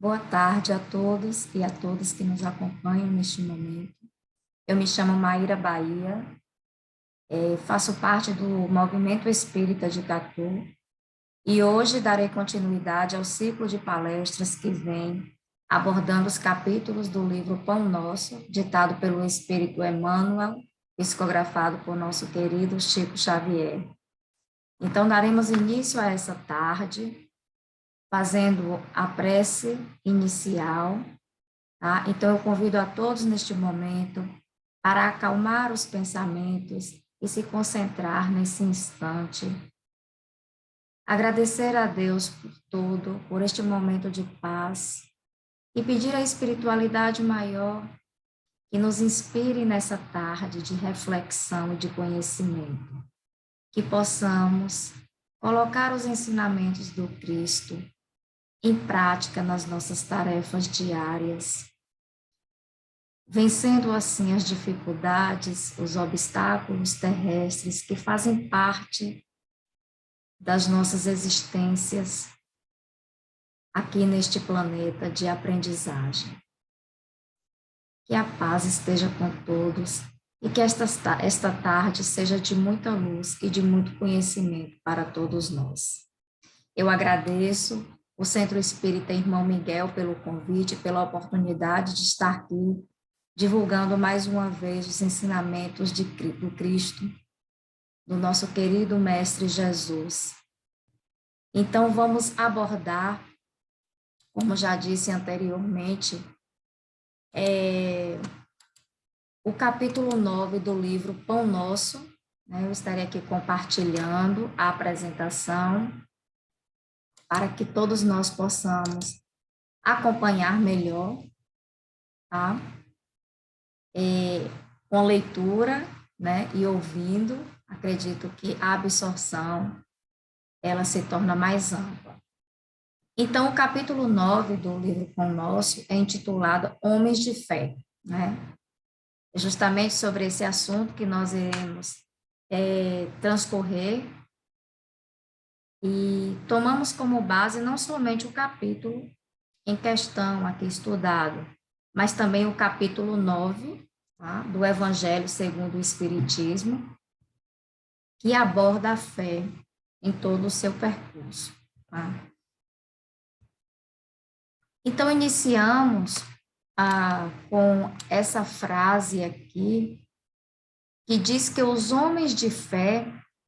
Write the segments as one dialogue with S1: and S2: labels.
S1: Boa tarde a todos e a todas que nos acompanham neste momento. Eu me chamo Maíra Bahia, faço parte do Movimento Espírita de Catu e hoje darei continuidade ao ciclo de palestras que vem abordando os capítulos do livro Pão Nosso, ditado pelo Espírito Emmanuel, psicografado por nosso querido Chico Xavier. Então, daremos início a essa tarde, fazendo a prece inicial, tá? Então, eu convido a todos neste momento para acalmar os pensamentos e se concentrar nesse instante. Agradecer a Deus por tudo, por este momento de paz e pedir à espiritualidade maior que nos inspire nessa tarde de reflexão e de conhecimento, que possamos colocar os ensinamentos do Cristo em prática nas nossas tarefas diárias, vencendo assim as dificuldades, os obstáculos terrestres que fazem parte das nossas existências aqui neste planeta de aprendizagem. Que a paz esteja com todos e que esta tarde seja de muita luz e de muito conhecimento para todos nós. Eu agradeço o Centro Espírita Irmão Miguel pelo convite, pela oportunidade de estar aqui divulgando mais uma vez os ensinamentos do Cristo, do nosso querido Mestre Jesus. Então, vamos abordar, como já disse anteriormente, o capítulo 9 do livro Pão Nosso, né? Eu estarei aqui compartilhando a apresentação para que todos nós possamos acompanhar melhor, tá? Com leitura, né, e ouvindo, acredito que a absorção, ela se torna mais ampla. Então, o capítulo 9 do livro Pão Nosso é intitulado Homens de Fé, né? É justamente sobre esse assunto que nós iremos transcorrer e tomamos como base não somente o capítulo em questão aqui estudado, mas também o capítulo 9, tá, do Evangelho segundo o Espiritismo, que aborda a fé em todo o seu percurso. Tá? Então, iniciamos com essa frase aqui, que diz que os homens de fé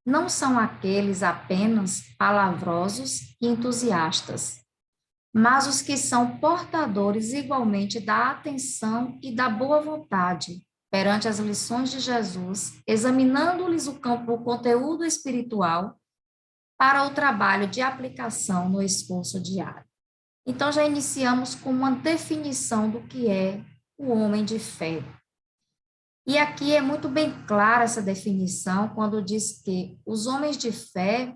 S1: não são aqueles apenas palavrosos e entusiastas, mas os que são portadores igualmente da atenção e da boa vontade perante as lições de Jesus, examinando-lhes o conteúdo espiritual para o trabalho de aplicação no esforço diário. Então, já iniciamos com uma definição do que é o homem de fé. E aqui é muito bem clara essa definição quando diz que os homens de fé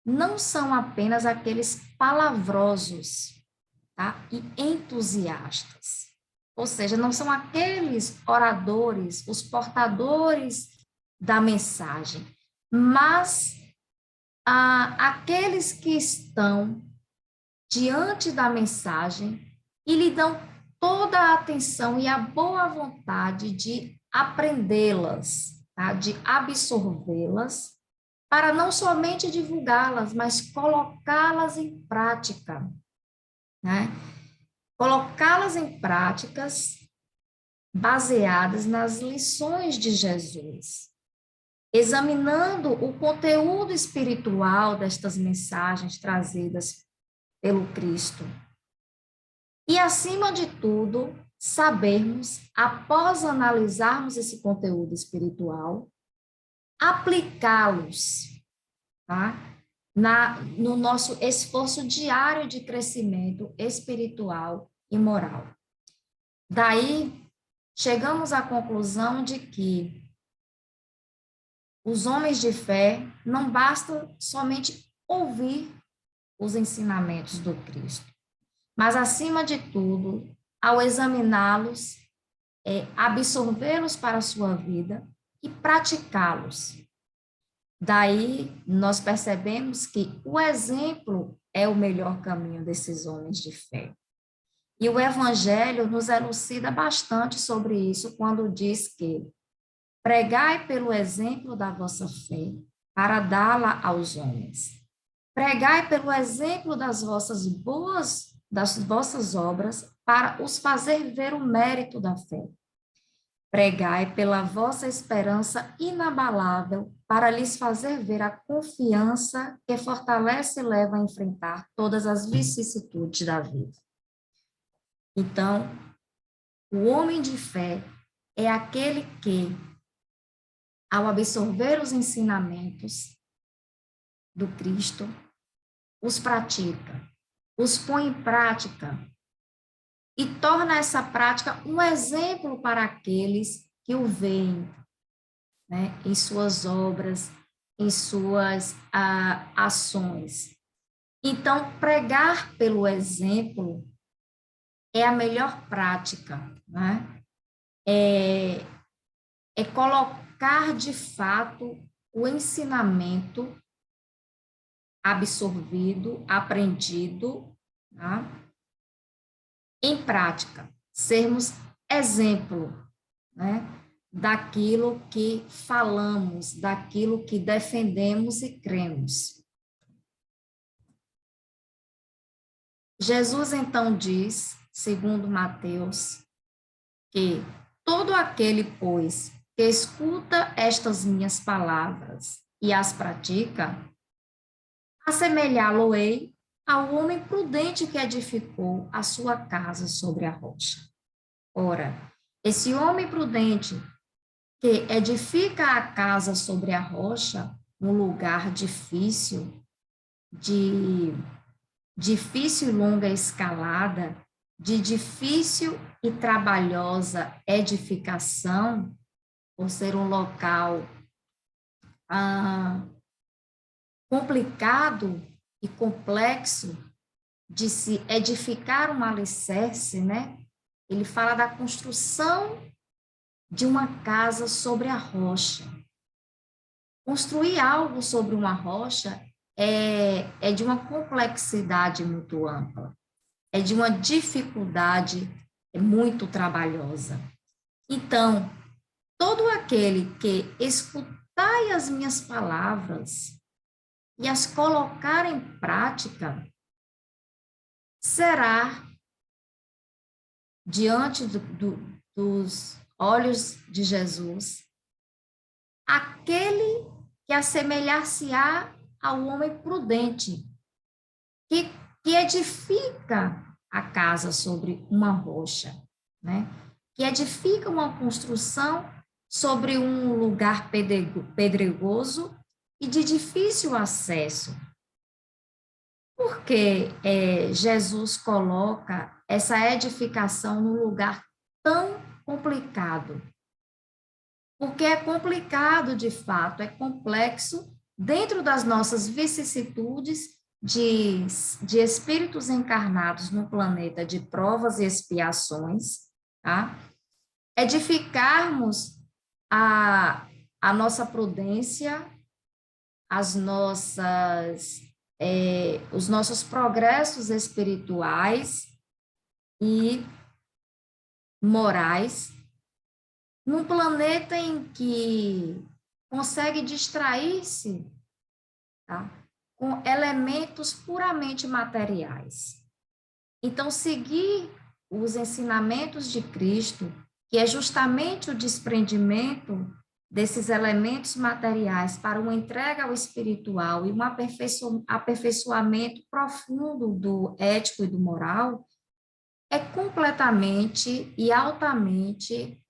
S1: não são apenas aqueles palavrosos, tá? E entusiastas. Ou seja, não são aqueles oradores, os portadores da mensagem, mas aqueles que estão diante da mensagem e lhe dão toda a atenção e a boa vontade de aprendê-las, tá? De absorvê-las, para não somente divulgá-las, mas colocá-las em prática, né? Colocá-las em práticas baseadas nas lições de Jesus, examinando o conteúdo espiritual destas mensagens trazidas pelo Cristo. E, acima de tudo, sabermos, após analisarmos esse conteúdo espiritual, aplicá-los, tá? No nosso esforço diário de crescimento espiritual e moral. Daí, chegamos à conclusão de que os homens de fé não basta somente ouvir os ensinamentos do Cristo, mas, acima de tudo, ao examiná-los, absorvê-los para a sua vida e praticá-los. Daí, nós percebemos que o exemplo é o melhor caminho desses homens de fé. E o Evangelho nos elucida bastante sobre isso quando diz que pregai pelo exemplo da vossa fé para dá-la aos homens. Pregai pelo exemplo das vossas obras para os fazer ver o mérito da fé. Pregai pela vossa esperança inabalável para lhes fazer ver a confiança que fortalece e leva a enfrentar todas as vicissitudes da vida. Então, o homem de fé é aquele que, ao absorver os ensinamentos do Cristo, os pratica, os põe em prática e torna essa prática um exemplo para aqueles que o veem, né, em suas obras, em suas ações. Então, pregar pelo exemplo é a melhor prática, né? É colocar de fato o ensinamento absorvido, aprendido, tá? Em prática, sermos exemplo, né, daquilo que falamos, daquilo que defendemos e cremos. Jesus então diz, segundo Mateus, que todo aquele, pois, que escuta estas minhas palavras e as pratica, assemelhá-lo-ei ao homem prudente que edificou a sua casa sobre a rocha. Ora, esse homem prudente que edifica a casa sobre a rocha, um lugar difícil, de difícil e longa escalada, de difícil e trabalhosa edificação, por ser um local complicado e complexo de se edificar um alicerce, né? Ele fala da construção de uma casa sobre a rocha. Construir algo sobre uma rocha é de uma complexidade muito ampla, é de uma dificuldade muito trabalhosa. Então, todo aquele que escutai as minhas palavras e as colocar em prática, será, diante dos olhos de Jesus, aquele que assemelhar-se-á ao homem prudente, que edifica a casa sobre uma rocha, né? Que edifica uma construção sobre um lugar pedregoso e de difícil acesso. Por que Jesus coloca essa edificação num lugar tão complicado? Porque é complicado, de fato, é complexo dentro das nossas vicissitudes de espíritos encarnados no planeta de provas e expiações, tá? Edificarmos a nossa prudência, os nossos progressos espirituais e morais, num planeta em que consegue distrair-se, tá, com elementos puramente materiais. Então, seguir os ensinamentos de Cristo, que é justamente o desprendimento desses elementos materiais para uma entrega ao espiritual e um aperfeiçoamento profundo do ético e do moral, é completamente e altamente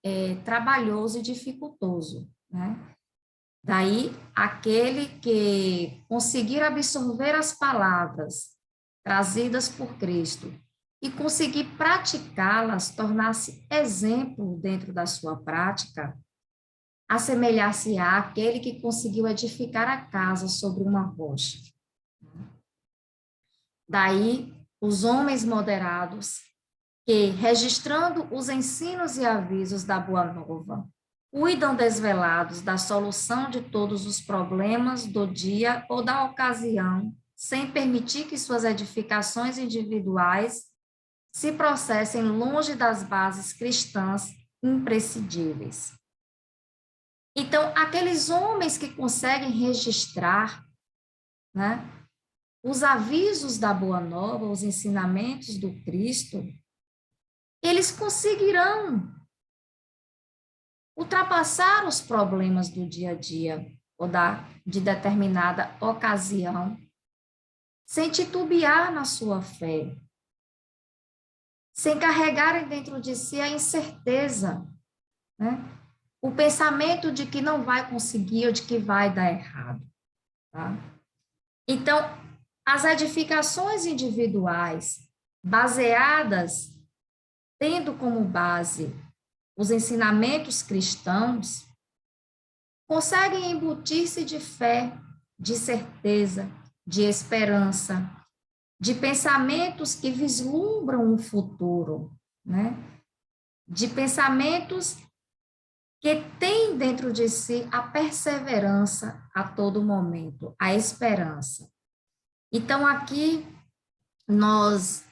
S1: trabalhoso e dificultoso, né? Daí, aquele que conseguir absorver as palavras trazidas por Cristo e conseguir praticá-las, tornar-se exemplo dentro da sua prática, assemelhar-se-á àquele que conseguiu edificar a casa sobre uma rocha. Daí, os homens moderados, que, registrando os ensinos e avisos da Boa Nova, cuidam desvelados da solução de todos os problemas do dia ou da ocasião, sem permitir que suas edificações individuais se processem longe das bases cristãs imprescindíveis. Então, aqueles homens que conseguem registrar, né, os avisos da Boa Nova, os ensinamentos do Cristo, eles conseguirão ultrapassar os problemas do dia a dia ou de determinada ocasião, sem titubear na sua fé, sem carregarem dentro de si a incerteza, né? O pensamento de que não vai conseguir ou de que vai dar errado. Tá? Então, as edificações individuais, baseadas, tendo como base os ensinamentos cristãos, conseguem embutir-se de fé, de certeza, de esperança, de pensamentos que vislumbram um futuro, né? De pensamentos que têm dentro de si a perseverança a todo momento, a esperança. Então, aqui, nós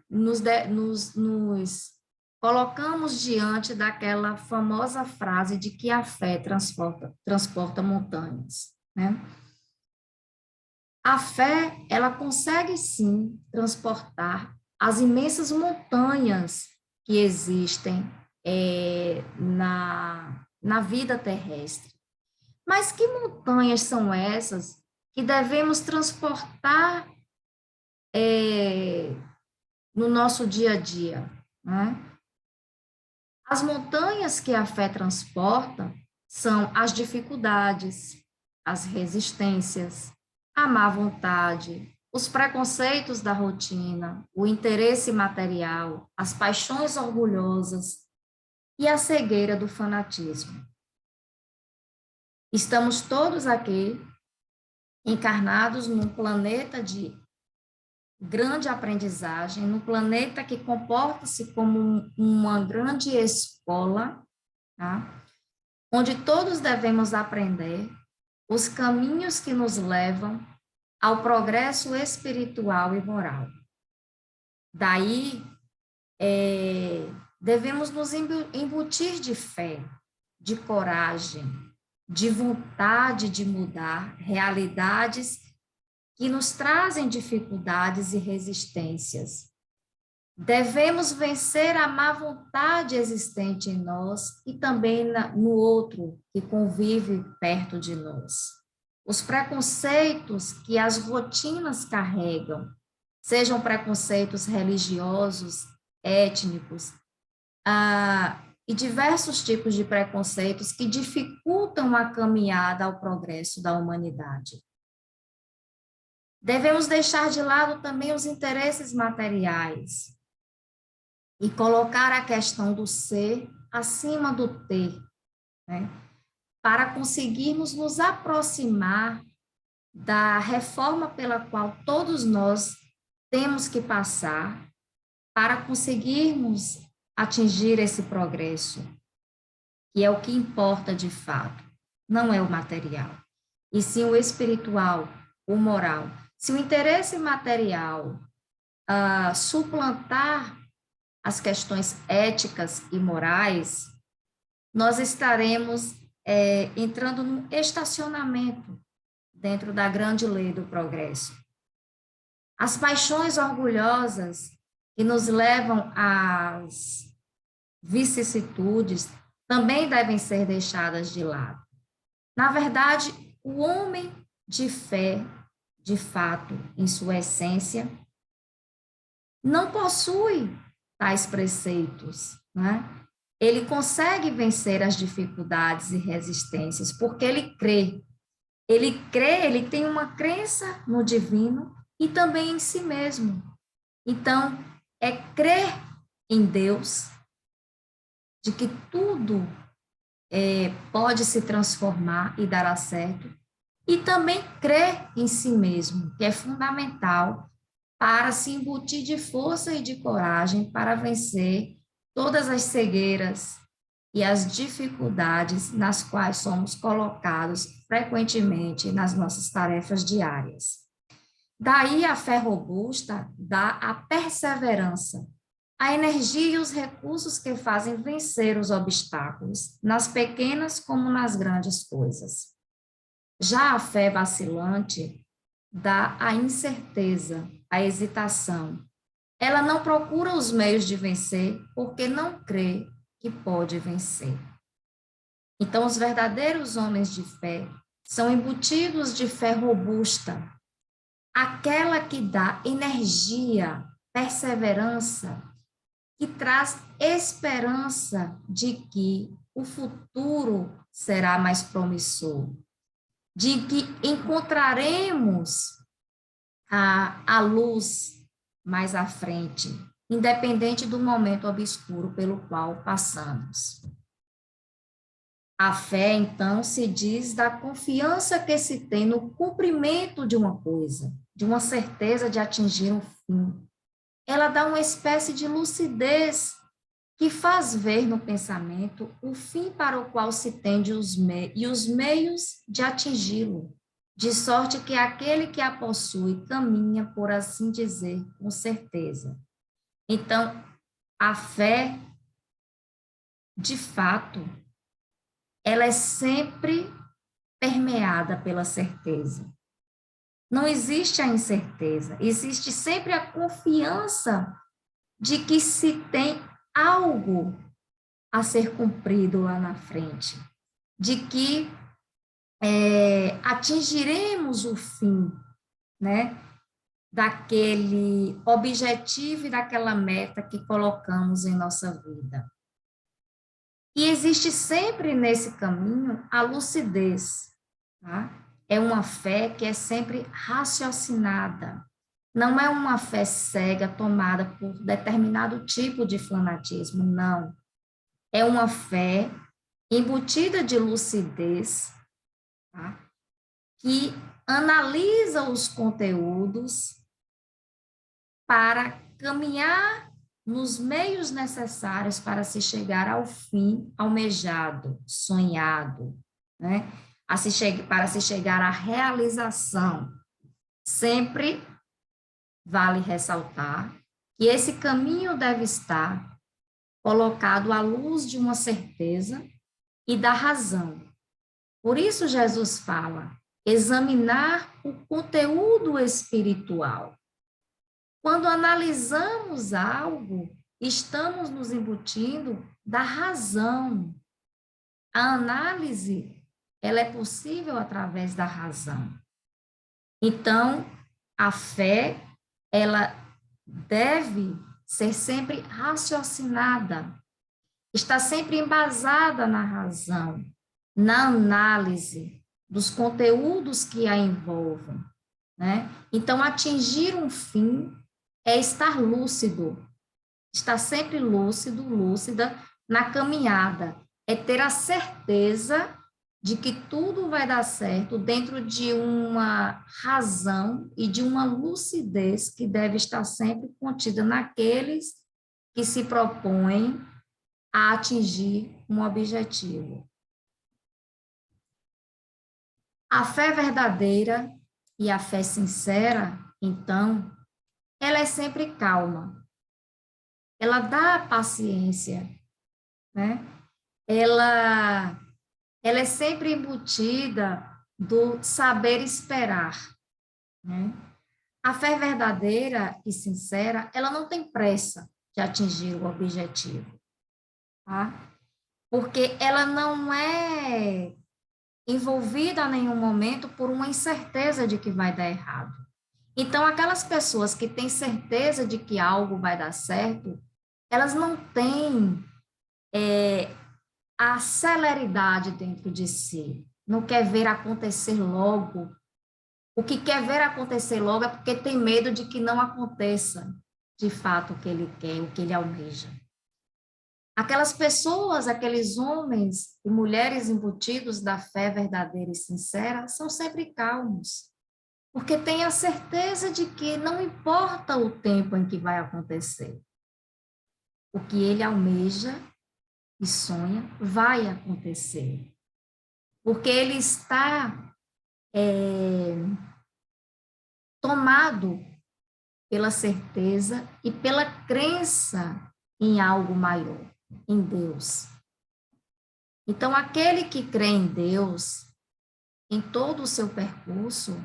S1: nos colocamos diante daquela famosa frase de que a fé transporta montanhas, né? A fé, ela consegue sim transportar as imensas montanhas que existem na vida terrestre. Mas que montanhas são essas que devemos transportar no nosso dia a dia, né? As montanhas que a fé transporta são as dificuldades, as resistências, a má vontade, os preconceitos da rotina, o interesse material, as paixões orgulhosas e a cegueira do fanatismo. Estamos todos aqui encarnados num planeta de grande aprendizagem, num planeta que comporta-se como uma grande escola, tá? Onde todos devemos aprender os caminhos que nos levam ao progresso espiritual e moral. Daí, devemos nos embutir de fé, de coragem, de vontade de mudar realidades que nos trazem dificuldades e resistências. Devemos vencer a má vontade existente em nós e também no outro que convive perto de nós. Os preconceitos que as rotinas carregam, sejam preconceitos religiosos, étnicos, e diversos tipos de preconceitos que dificultam a caminhada ao progresso da humanidade. Devemos deixar de lado também os interesses materiais e colocar a questão do ser acima do ter, né? Para conseguirmos nos aproximar da reforma pela qual todos nós temos que passar para conseguirmos atingir esse progresso, que é o que importa de fato, não é o material, e sim o espiritual, o moral. Se o interesse material suplantar as questões éticas e morais, nós estaremos entrando num estacionamento dentro da grande lei do progresso. As paixões orgulhosas que nos levam às vicissitudes também devem ser deixadas de lado. Na verdade, o homem de fé, de fato, em sua essência, não possui tais preceitos, né? Ele consegue vencer as dificuldades e resistências porque ele crê. Ele tem uma crença no divino e também em si mesmo. Então, é crer em Deus, de que tudo pode se transformar e dará certo, e também crer em si mesmo, que é fundamental para se embutir de força e de coragem para vencer todas as cegueiras e as dificuldades nas quais somos colocados frequentemente nas nossas tarefas diárias. Daí a fé robusta dá a perseverança, a energia e os recursos que fazem vencer os obstáculos, nas pequenas como nas grandes coisas. Já a fé vacilante dá a incerteza, a hesitação. Ela não procura os meios de vencer porque não crê que pode vencer. Então, os verdadeiros homens de fé são embutidos de fé robusta, aquela que dá energia, perseverança, que traz esperança de que o futuro será mais promissor, de que encontraremos a luz mais à frente, independente do momento obscuro pelo qual passamos. A fé, então, se diz da confiança que se tem no cumprimento de uma coisa, de uma certeza de atingir um fim. Ela dá uma espécie de lucidez que faz ver no pensamento o fim para o qual se tende e os meios de atingi-lo, de sorte que aquele que a possui caminha, por assim dizer, com certeza. Então, a fé, de fato, ela é sempre permeada pela certeza. Não existe a incerteza, existe sempre a confiança de que se tem algo a ser cumprido lá na frente, de que atingiremos o fim, né, daquele objetivo e daquela meta que colocamos em nossa vida. E existe sempre nesse caminho a lucidez, tá? É uma fé que é sempre raciocinada. Não é uma fé cega tomada por determinado tipo de fanatismo, não. É uma fé embutida de lucidez, tá? Que analisa os conteúdos para caminhar nos meios necessários para se chegar ao fim almejado, sonhado, né? Para se chegar à realização. Sempre vale ressaltar que esse caminho deve estar colocado à luz de uma certeza e da razão. Por isso Jesus fala, examinar o conteúdo espiritual. Quando analisamos algo, estamos nos embutindo da razão. A análise, ela é possível através da razão. Então, a fé, ela deve ser sempre raciocinada, está sempre embasada na razão, na análise dos conteúdos que a envolvem, né? Então, atingir um fim é estar lúcido, estar sempre lúcido, lúcida na caminhada, é ter a certeza de que tudo vai dar certo dentro de uma razão e de uma lucidez que deve estar sempre contida naqueles que se propõem a atingir um objetivo. A fé verdadeira e a fé sincera, então, ela é sempre calma. Ela dá paciência, né? Ela é sempre embutida do saber esperar, né? A fé verdadeira e sincera, ela não tem pressa de atingir o objetivo, tá? Porque ela não é envolvida a nenhum momento por uma incerteza de que vai dar errado. Então, aquelas pessoas que têm certeza de que algo vai dar certo, elas não têm a celeridade dentro de si, não quer ver acontecer logo. O que quer ver acontecer logo é porque tem medo de que não aconteça de fato o que ele quer, o que ele almeja. Aquelas pessoas, aqueles homens e mulheres embutidos da fé verdadeira e sincera, são sempre calmos, porque têm a certeza de que não importa o tempo em que vai acontecer. O que ele almeja e sonha vai acontecer, porque ele está tomado pela certeza e pela crença em algo maior, em Deus. Então, aquele que crê em Deus, em todo o seu percurso,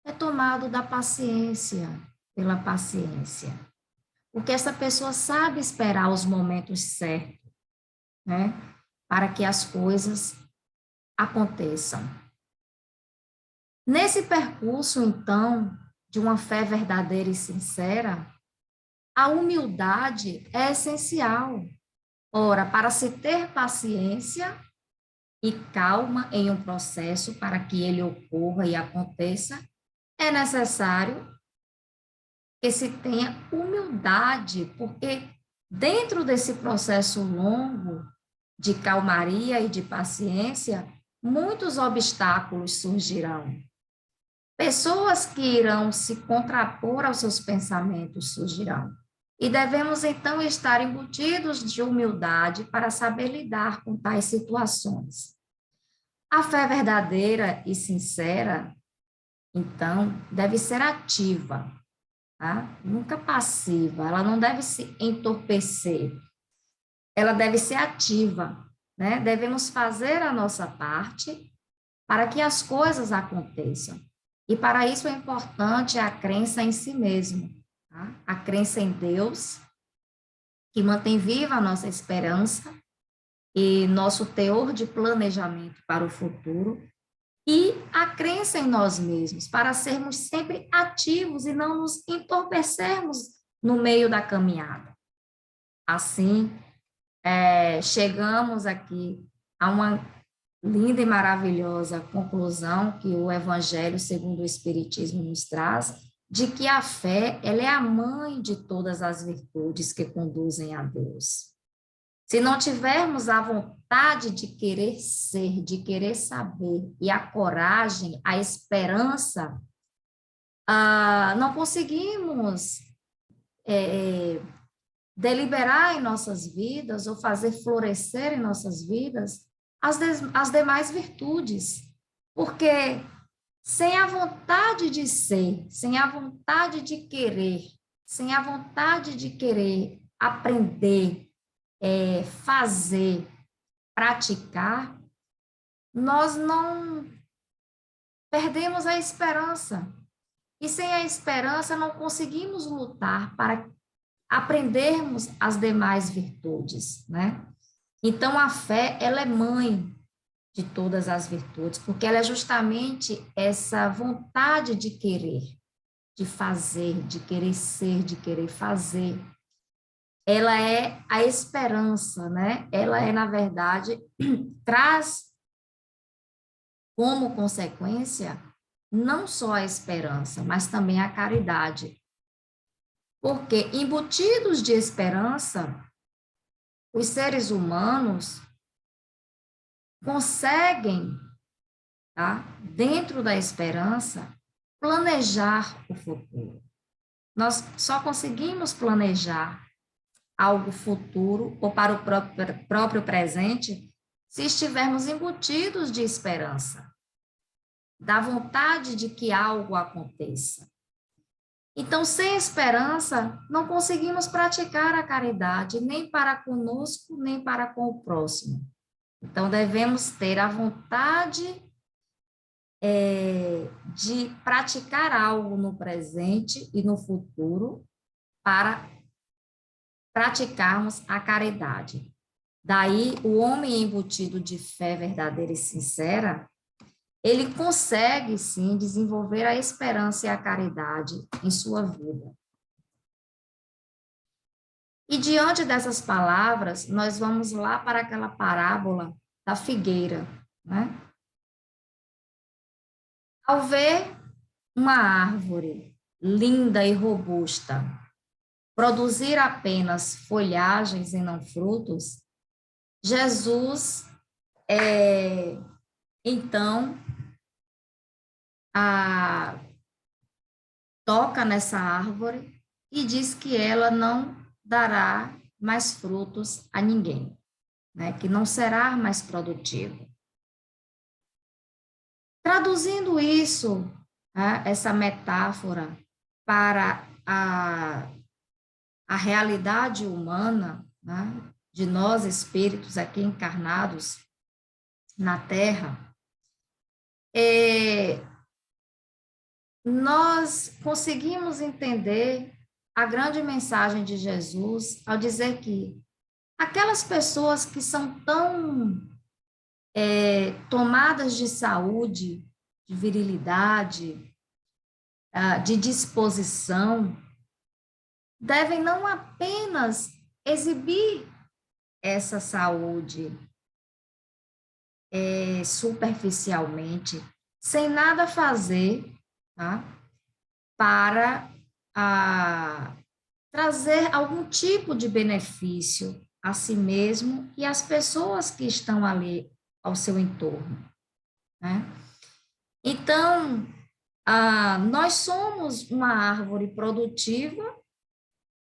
S1: é tomado da paciência, pela paciência. Porque essa pessoa sabe esperar os momentos certos, né? Para que as coisas aconteçam. Nesse percurso, então, de uma fé verdadeira e sincera, a humildade é essencial. Ora, para se ter paciência e calma em um processo para que ele ocorra e aconteça, é necessário que se tenha humildade, porque dentro desse processo longo de calmaria e de paciência, muitos obstáculos surgirão. Pessoas que irão se contrapor aos seus pensamentos surgirão. E devemos, então, estar embutidos de humildade para saber lidar com tais situações. A fé verdadeira e sincera, então, deve ser ativa, tá? Nunca passiva, ela não deve se entorpecer, ela deve ser ativa, né? Devemos fazer a nossa parte para que as coisas aconteçam. E para isso é importante a crença em si mesmo, tá? A crença em Deus, que mantém viva a nossa esperança e nosso teor de planejamento para o futuro, e a crença em nós mesmos, para sermos sempre ativos e não nos entorpecermos no meio da caminhada. Assim, chegamos aqui a uma linda e maravilhosa conclusão que o Evangelho segundo o Espiritismo nos traz, de que a fé, ela é a mãe de todas as virtudes que conduzem a Deus. Se não tivermos a vontade de querer ser, de querer saber, e a coragem, a esperança, não conseguimos deliberar em nossas vidas ou fazer florescer em nossas vidas as demais virtudes. Porque sem a vontade de ser, sem a vontade de querer, sem a vontade de querer aprender, fazer, praticar, nós não perdemos a esperança. E sem a esperança não conseguimos lutar para aprendermos as demais virtudes, né? Então a fé, ela é mãe de todas as virtudes, porque ela é justamente essa vontade de querer, de fazer, de querer ser, de querer fazer. Ela é a esperança, né? Ela é, na verdade, traz como consequência não só a esperança, mas também a caridade. Porque embutidos de esperança, os seres humanos conseguem, tá, dentro da esperança, planejar o futuro. Nós só conseguimos planejar algo futuro ou para o próprio presente se estivermos embutidos de esperança, da vontade de que algo aconteça. Então, sem esperança, não conseguimos praticar a caridade, nem para conosco, nem para com o próximo. Então, devemos ter a vontade de praticar algo no presente e no futuro para praticarmos a caridade. Daí, o homem embutido de fé verdadeira e sincera, ele consegue, sim, desenvolver a esperança e a caridade em sua vida. E diante dessas palavras, nós vamos lá para aquela parábola da figueira, né? Ao ver uma árvore linda e robusta produzir apenas folhagens e não frutos, Jesus, então, toca nessa árvore e diz que ela não dará mais frutos a ninguém, né? Que não será mais produtivo. Traduzindo isso, essa metáfora para a realidade humana, né, de nós espíritos aqui encarnados na Terra, nós conseguimos entender a grande mensagem de Jesus ao dizer que aquelas pessoas que são tão tomadas de saúde, de virilidade, de disposição, devem não apenas exibir essa saúde superficialmente, sem nada fazer, tá, para trazer algum tipo de benefício a si mesmo e às pessoas que estão ali ao seu entorno, né? Então, nós somos uma árvore produtiva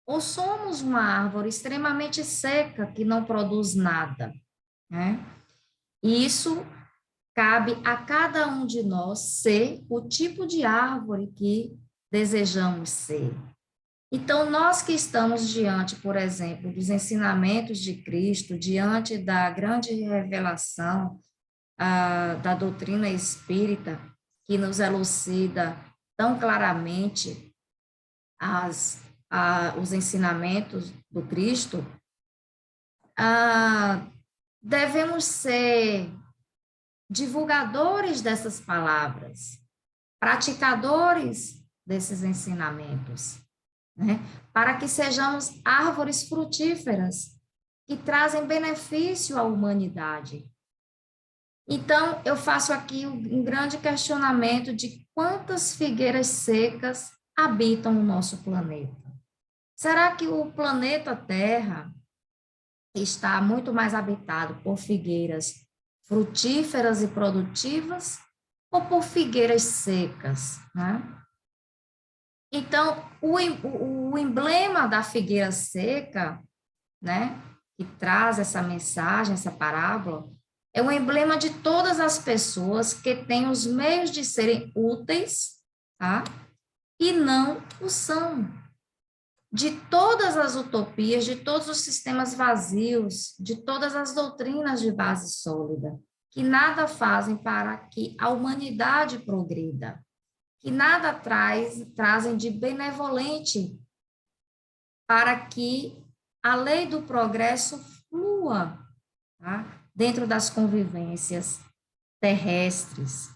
S1: ou somos uma árvore extremamente seca que não produz nada, né? E isso cabe a cada um de nós ser o tipo de árvore que desejamos ser. Então, nós que estamos diante, por exemplo, dos ensinamentos de Cristo, diante da grande revelação da doutrina espírita, que nos elucida tão claramente os ensinamentos do Cristo, devemos ser divulgadores dessas palavras, praticadores desses ensinamentos, né? Para que sejamos árvores frutíferas que trazem benefício à humanidade. Então, eu faço aqui um grande questionamento de quantas figueiras secas habitam o nosso planeta. Será que o planeta Terra está muito mais habitado por figueiras frutíferas e produtivas ou por figueiras secas, né? Então, o emblema da figueira seca, né, que traz essa mensagem, essa parábola, é um emblema de todas as pessoas que têm os meios de serem úteis, tá? E não o são. De todas as utopias, de todos os sistemas vazios, de todas as doutrinas de base sólida, que nada fazem para que a humanidade progrida, que nada trazem de benevolente para que a lei do progresso flua, tá, dentro das convivências terrestres.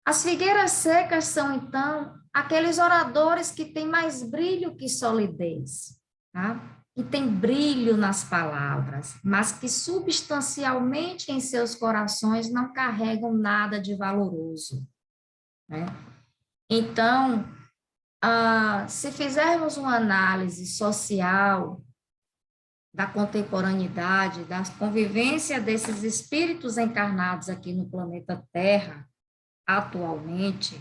S1: As figueiras secas são, então, aqueles oradores que têm mais brilho que solidez, tá? Que têm brilho nas palavras, mas que substancialmente em seus corações não carregam nada de valoroso, né? Então, se fizermos uma análise social da contemporaneidade, da convivência desses espíritos encarnados aqui no planeta Terra, atualmente,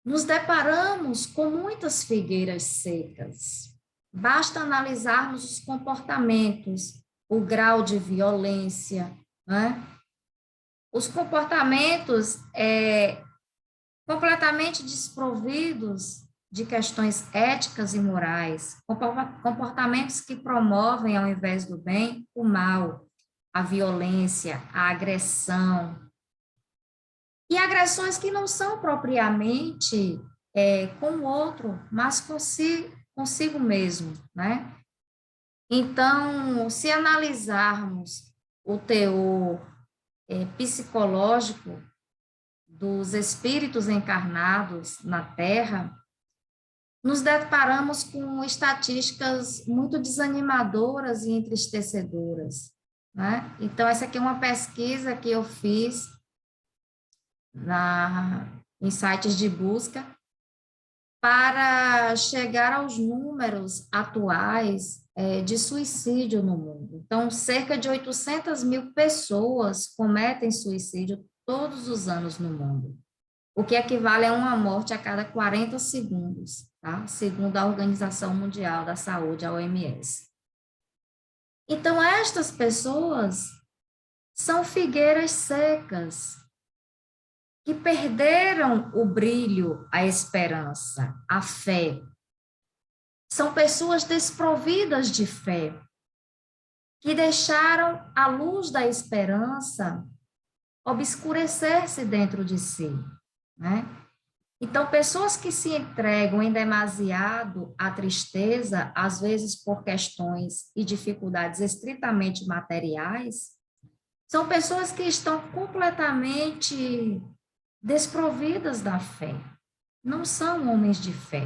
S1: nos deparamos com muitas figueiras secas. Basta analisarmos os comportamentos, o grau de violência, né? Os comportamentos completamente desprovidos de questões éticas e morais, comportamentos que promovem, ao invés do bem, o mal, a violência, a agressão. E agressões que não são propriamente com o outro, mas consigo mesmo, né? Então, se analisarmos o teor psicológico dos espíritos encarnados na Terra, nos deparamos com estatísticas muito desanimadoras e entristecedoras, né? Então, essa aqui é uma pesquisa que eu fiz em sites de busca para chegar aos números atuais de suicídio no mundo. Então, cerca de 800 mil pessoas cometem suicídio todos os anos no mundo, o que equivale a uma morte a cada 40 segundos, tá? Segundo a Organização Mundial da Saúde, a OMS. Então, estas pessoas são figueiras secas, que perderam o brilho, a esperança, a fé. São pessoas desprovidas de fé, que deixaram a luz da esperança obscurecer-se dentro de si, né? Então, pessoas que se entregam em demasiado à tristeza, às vezes por questões e dificuldades estritamente materiais, são pessoas que estão completamente desprovidas da fé. Não são homens de fé.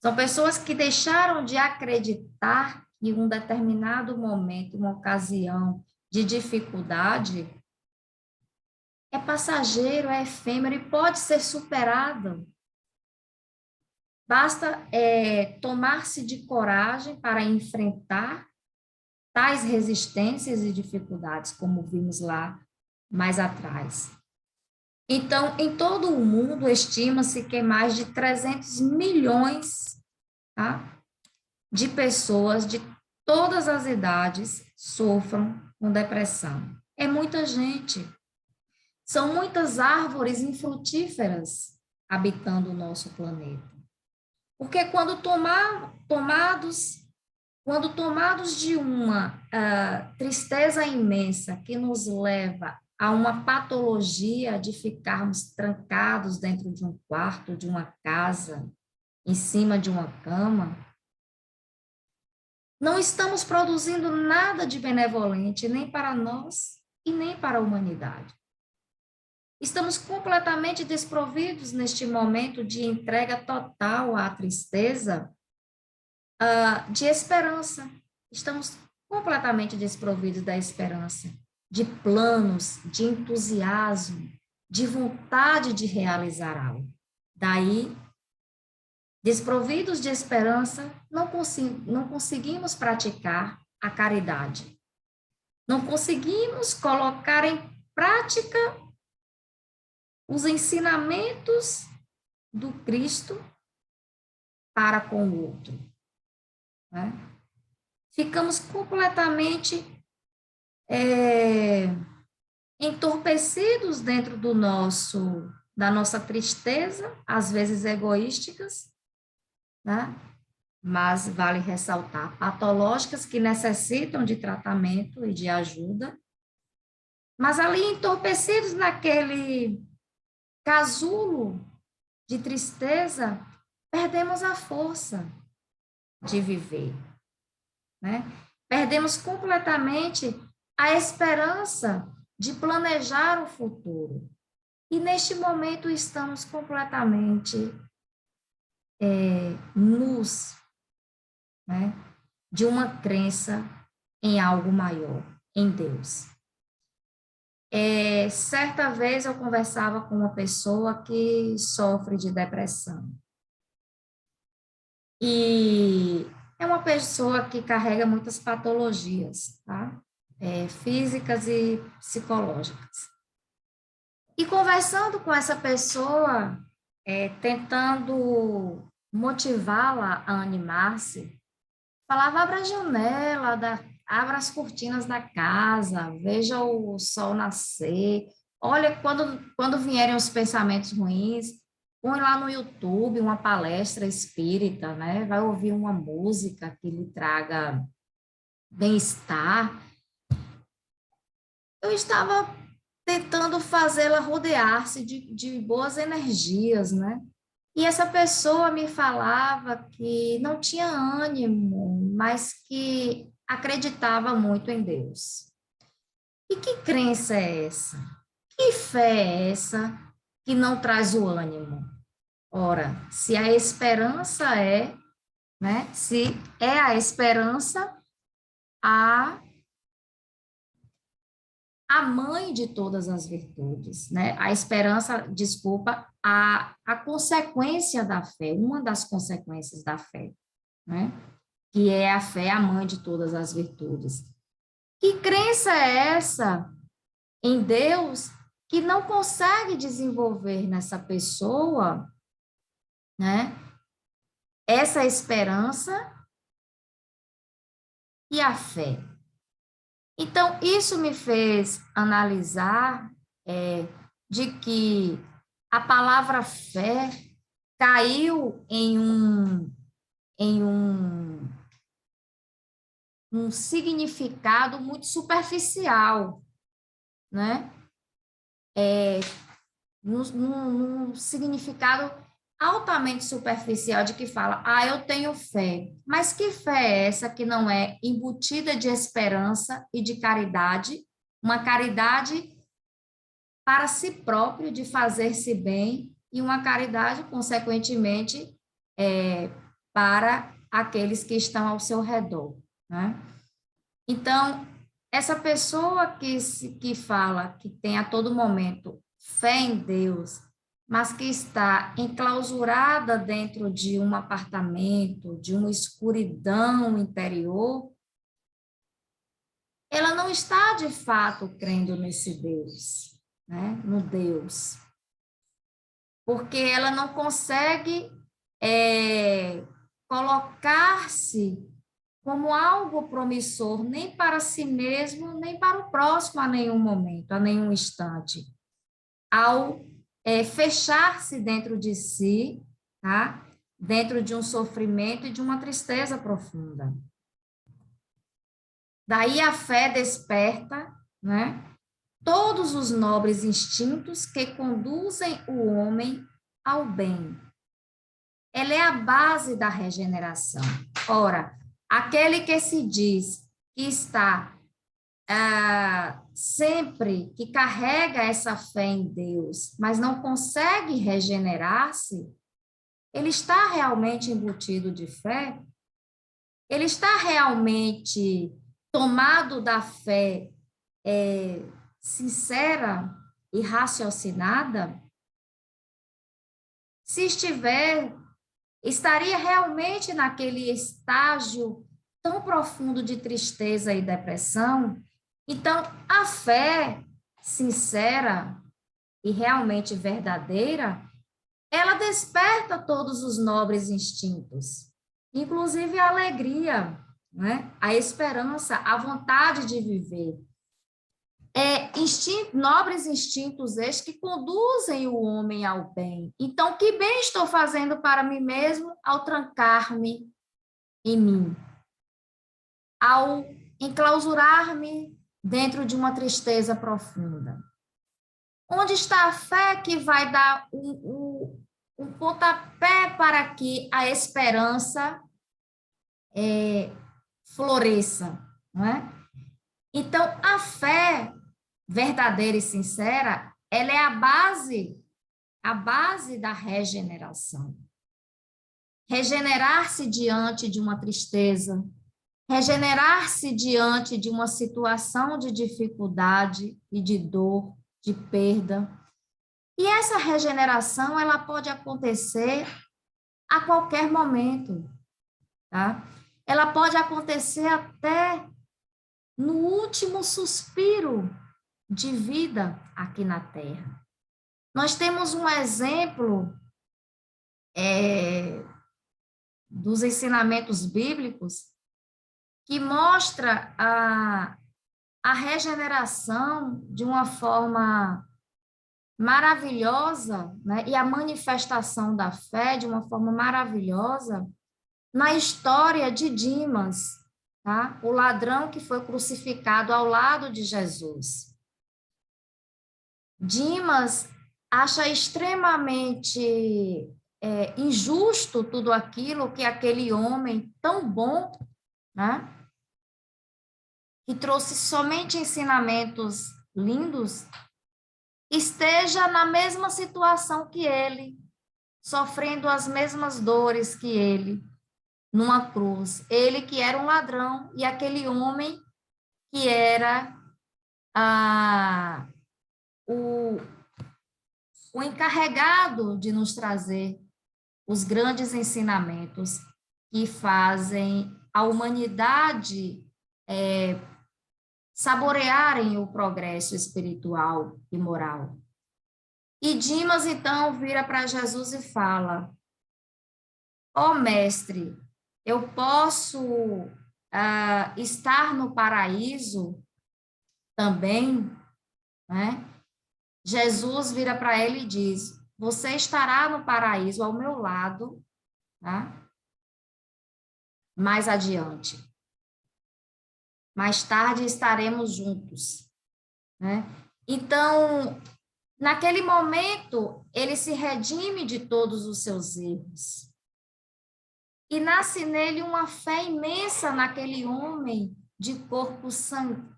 S1: São pessoas que deixaram de acreditar que um determinado momento, uma ocasião de dificuldade, é passageiro, é efêmero e pode ser superado. Basta tomar-se de coragem para enfrentar tais resistências e dificuldades, como vimos lá mais atrás. Então, em todo o mundo, estima-se que mais de 300 milhões, tá, de pessoas de todas as idades sofram com depressão. É muita gente. São muitas árvores infrutíferas habitando o nosso planeta. Porque quando tomados de uma tristeza imensa que nos leva a uma patologia de ficarmos trancados dentro de um quarto, de uma casa, em cima de uma cama, não estamos produzindo nada de benevolente, nem para nós e nem para a humanidade. Estamos completamente desprovidos neste momento de entrega total à tristeza, de esperança. Estamos completamente desprovidos da esperança, de planos, de entusiasmo, de vontade de realizar algo. Daí, desprovidos de esperança, não conseguimos praticar a caridade. Não conseguimos colocar em prática os ensinamentos do Cristo para com o outro, né? Ficamos completamente entorpecidos dentro da nossa tristeza, às vezes egoísticas, né? Mas vale ressaltar, patológicas que necessitam de tratamento e de ajuda, mas ali entorpecidos naquele casulo de tristeza, perdemos a força de viver, né? Perdemos completamente a esperança de planejar o futuro. E neste momento estamos completamente nus, né? De uma crença em algo maior, em Deus. Certa vez eu conversava com uma pessoa que sofre de depressão. E é uma pessoa que carrega muitas patologias, tá? Físicas e psicológicas. E conversando com essa pessoa, tentando motivá-la a animar-se, falava, abra a janela, abra as cortinas da casa, veja o sol nascer. Olha, quando vierem os pensamentos ruins, põe lá no YouTube uma palestra espírita, né? Vai ouvir uma música que lhe traga bem-estar. Eu estava tentando fazê-la rodear-se de boas energias, né? E essa pessoa me falava que não tinha ânimo, mas que acreditava muito em Deus. E que crença é essa? Que fé é essa que não traz o ânimo? Ora, se a esperança né? Se é a esperança a mãe de todas as virtudes, né? A esperança, desculpa, a consequência da fé, uma das consequências da fé, né? Que é a fé, a mãe de todas as virtudes. Que crença é essa em Deus que não consegue desenvolver nessa pessoa, né? Essa esperança e a fé. Então, isso me fez analisar de que a palavra fé caiu em um significado muito superficial, né? Num significado altamente superficial de que fala, eu tenho fé. Mas que fé é essa que não é embutida de esperança e de caridade? Uma caridade para si próprio, de fazer-se bem, e uma caridade, consequentemente, para aqueles que estão ao seu redor, né? Então, essa pessoa que fala que tem a todo momento fé em Deus, mas que está enclausurada dentro de um apartamento, de uma escuridão interior, ela não está de fato crendo nesse Deus, né? No Deus, porque ela não consegue colocar-se como algo promissor, nem para si mesmo, nem para o próximo a nenhum momento, a nenhum instante. Ao fechar-se dentro de si, tá? Dentro de um sofrimento e de uma tristeza profunda. Daí a fé desperta, né? Todos os nobres instintos que conduzem o homem ao bem. Ela é a base da regeneração. Ora, aquele que se diz que está sempre, que carrega essa fé em Deus, mas não consegue regenerar-se, ele está realmente embutido de fé? Ele está realmente tomado da fé sincera e raciocinada? Se estiver, estaria realmente naquele estágio tão profundo de tristeza e depressão? Então, a fé sincera e realmente verdadeira, ela desperta todos os nobres instintos, inclusive a alegria, né? A esperança, a vontade de viver. Nobres instintos estes que conduzem o homem ao bem. Então, que bem estou fazendo para mim mesmo ao trancar-me em mim, ao enclausurar-me dentro de uma tristeza profunda? Onde está a fé que vai dar um pontapé para que a esperança floresça, não é? Então, a fé verdadeira e sincera, ela é a base da regeneração. Regenerar-se diante de uma tristeza, regenerar-se diante de uma situação de dificuldade e de dor, de perda. E essa regeneração, ela pode acontecer a qualquer momento, tá? Ela pode acontecer até no último suspiro de vida aqui na Terra. Nós temos um exemplo dos ensinamentos bíblicos que mostra a regeneração de uma forma maravilhosa, né? E a manifestação da fé de uma forma maravilhosa na história de Dimas, tá? O ladrão que foi crucificado ao lado de Jesus. Dimas acha extremamente injusto tudo aquilo que aquele homem tão bom, né? Que trouxe somente ensinamentos lindos, esteja na mesma situação que ele, sofrendo as mesmas dores que ele, numa cruz. Ele que era um ladrão e aquele homem que era o encarregado de nos trazer os grandes ensinamentos que fazem a humanidade saborearem o progresso espiritual e moral. E Dimas, então, vira para Jesus e fala: ó mestre, eu posso estar no paraíso também, né? Jesus vira para ele e diz: você estará no paraíso ao meu lado, tá? Mais adiante. Mais tarde estaremos juntos, né? Então, naquele momento, ele se redime de todos os seus erros. E nasce nele uma fé imensa naquele homem de corpo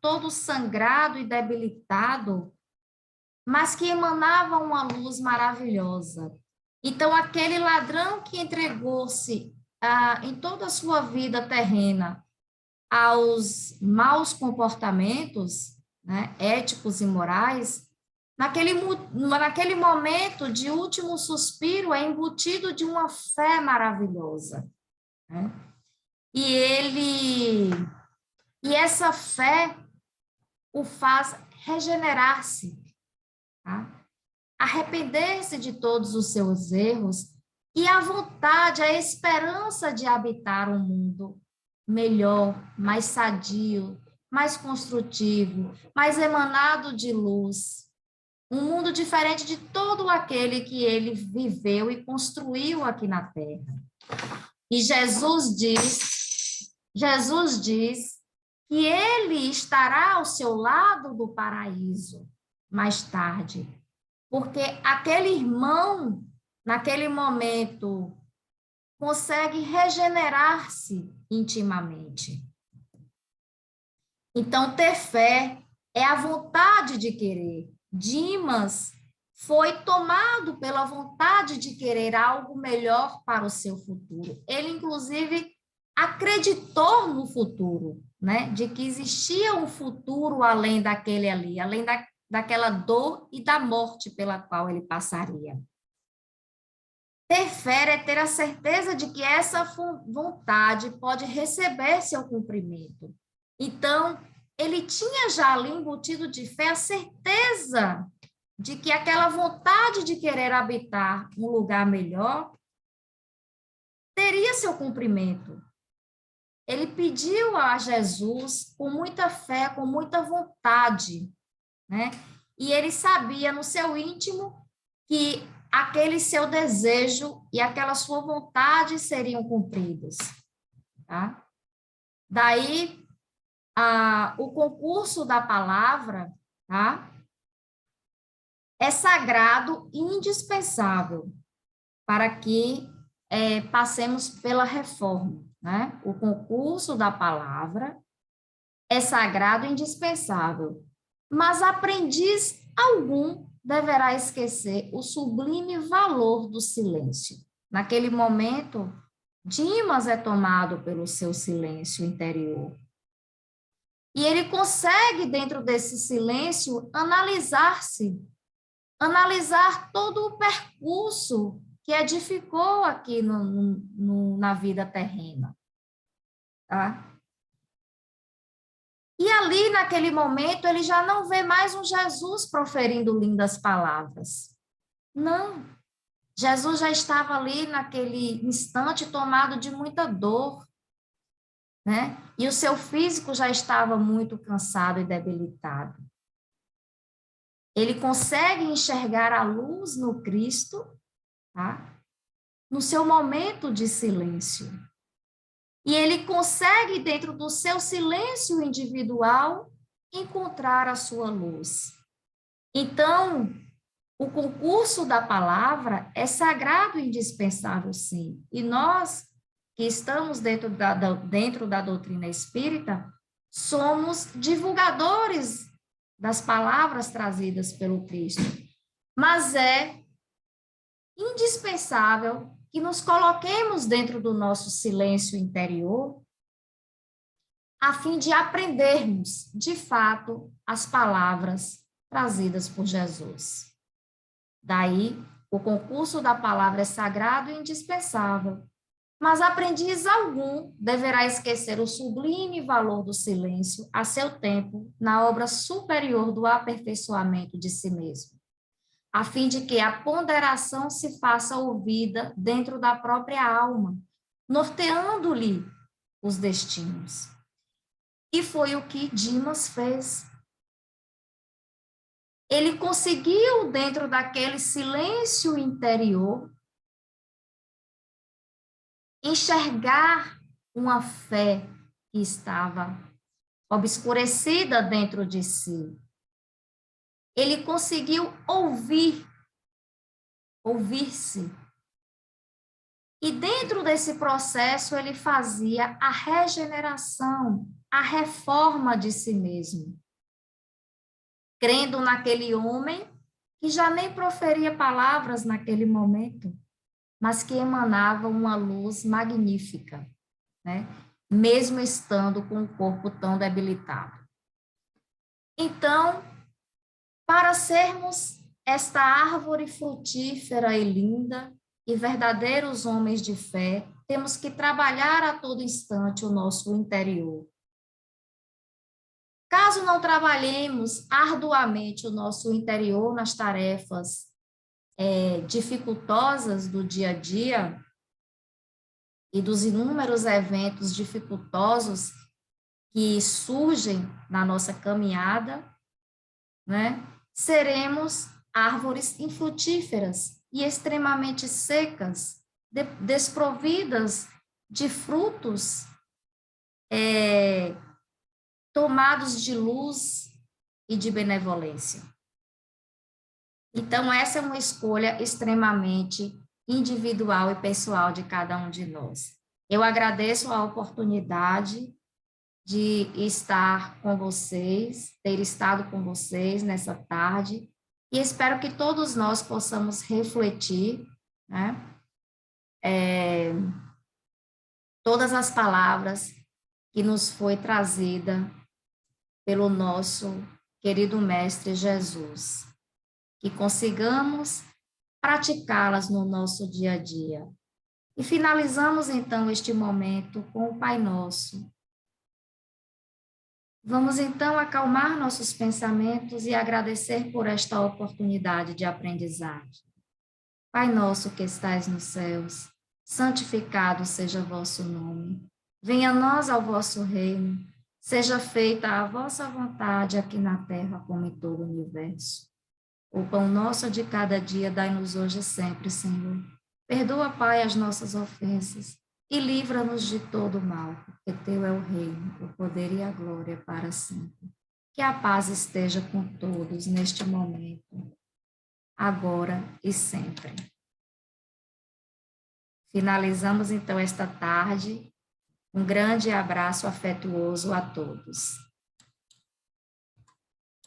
S1: todo sangrado e debilitado, mas que emanava uma luz maravilhosa. Então, aquele ladrão que entregou-se em toda a sua vida terrena aos maus comportamentos, né, éticos e morais, naquele momento de último suspiro, é embutido de uma fé maravilhosa, né? E essa fé o faz regenerar-se, tá? Arrepender-se de todos os seus erros e a vontade, a esperança de habitar um mundo melhor, mais sadio, mais construtivo, mais emanado de luz. Um mundo diferente de todo aquele que ele viveu e construiu aqui na Terra. E Jesus diz que ele estará ao seu lado do paraíso mais tarde, porque aquele irmão, naquele momento, consegue regenerar-se intimamente. Então, ter fé é a vontade de querer. Dimas foi tomado pela vontade de querer algo melhor para o seu futuro. Ele, inclusive, acreditou no futuro, né? De que existia um futuro além daquele ali, além daquela dor e da morte pela qual ele passaria. Ter fé é ter a certeza de que essa vontade pode receber seu cumprimento. Então, ele tinha já ali embutido de fé a certeza de que aquela vontade de querer habitar um lugar melhor teria seu cumprimento. Ele pediu a Jesus com muita fé, com muita vontade, né? E ele sabia no seu íntimo que aquele seu desejo e aquela sua vontade seriam cumpridos, tá? Daí, o concurso da palavra, tá? É sagrado e indispensável para que passemos pela reforma, né? O concurso da palavra é sagrado e indispensável, mas aprendiz algum deverá esquecer o sublime valor do silêncio. Naquele momento, Dimas é tomado pelo seu silêncio interior. E ele consegue, dentro desse silêncio, analisar-se, analisar todo o percurso que edificou aqui na vida terrena. Tá? E ali, naquele momento, ele já não vê mais um Jesus proferindo lindas palavras. Não. Jesus já estava ali, naquele instante, tomado de muita dor, né? E o seu físico já estava muito cansado e debilitado. Ele consegue enxergar a luz no Cristo, tá? No seu momento de silêncio. E ele consegue, dentro do seu silêncio individual, encontrar a sua luz. Então, o concurso da palavra é sagrado e indispensável, sim. E nós, que estamos dentro da doutrina espírita, somos divulgadores das palavras trazidas pelo Cristo. Mas é indispensável que nos coloquemos dentro do nosso silêncio interior, a fim de aprendermos, de fato, as palavras trazidas por Jesus. Daí, o concurso da palavra é sagrado e indispensável, mas aprendiz algum deverá esquecer o sublime valor do silêncio a seu tempo na obra superior do aperfeiçoamento de si mesmo, a fim de que a ponderação se faça ouvida dentro da própria alma, norteando-lhe os destinos. E foi o que Dimas fez. ele conseguiu, dentro daquele silêncio interior, enxergar uma fé que estava obscurecida dentro de si. Ele conseguiu ouvir-se. E dentro desse processo, ele fazia a regeneração, a reforma de si mesmo, crendo naquele homem que já nem proferia palavras naquele momento, mas que emanava uma luz magnífica, né? Mesmo estando com o corpo tão debilitado. Então, para sermos esta árvore frutífera e linda e verdadeiros homens de fé, temos que trabalhar a todo instante o nosso interior. Caso não trabalhemos arduamente o nosso interior nas tarefas dificultosas do dia a dia e dos inúmeros eventos dificultosos que surgem na nossa caminhada, né? Seremos árvores infrutíferas e extremamente secas, desprovidas de frutos tomados de luz e de benevolência. Então, essa é uma escolha extremamente individual e pessoal de cada um de nós. Eu agradeço a oportunidade de estar com vocês, ter estado com vocês nessa tarde, e espero que todos nós possamos refletir, né? Todas as palavras que nos foi trazida pelo nosso querido Mestre Jesus, que consigamos praticá-las no nosso dia a dia. E finalizamos então este momento com o Pai Nosso. Vamos então acalmar nossos pensamentos e agradecer por esta oportunidade de aprendizagem. Pai nosso que estais nos céus, santificado seja vosso nome. Venha a nós ao vosso reino. Seja feita a vossa vontade aqui na terra como em todo o universo. O pão nosso de cada dia dai-nos hoje e sempre, Senhor. Perdoa, Pai, as nossas ofensas e livra-nos de todo mal, porque teu é o reino, o poder e a glória para sempre. Que a paz esteja com todos neste momento, agora e sempre. Finalizamos então esta tarde. Um grande abraço afetuoso a todos.